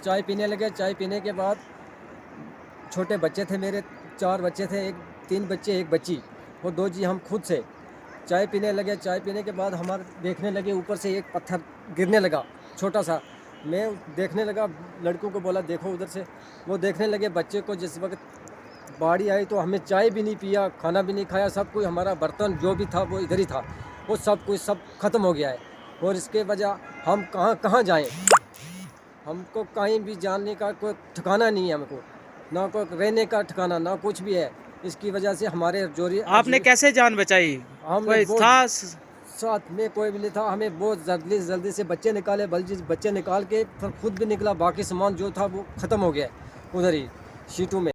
चाय पीने लगे। चाय पीने के बाद छोटे बच्चे थे मेरे, 4 बच्चे थे, 3 बच्चे 1 बच्ची, वो 2 जी हम खुद से चाय पीने लगे। चाय पीने के बाद हमारे देखने लगे ऊपर से एक पत्थर गिरने लगा छोटा सा। मैं देखने लगा, लड़कों को बोला देखो उधर से। वो देखने लगे बच्चे को। जिस वक्त बाड़ी आई तो हमें चाय भी नहीं पिया, खाना भी नहीं खाया, सब कुछ हमारा बर्तन जो भी था वो इधर ही था, वो सब कुछ सब ख़त्म हो गया है। और इसके वजह हम कहाँ कहाँ जाएँ, हमको कहीं भी जाने का कोई ठिकाना नहीं है, हमको ना कोई रहने का ठिकाना ना कुछ भी है। इसकी वजह से हमारे रजौरी आपने कैसे जान बचाई? हमने कोई था? साथ में कोई भी नहीं था। हमें बहुत जल्दी से बच्चे निकाले, बच्चे निकाल के फिर खुद भी निकला। बाकी सामान जो था वो ख़त्म हो गया उधर ही शीटों में।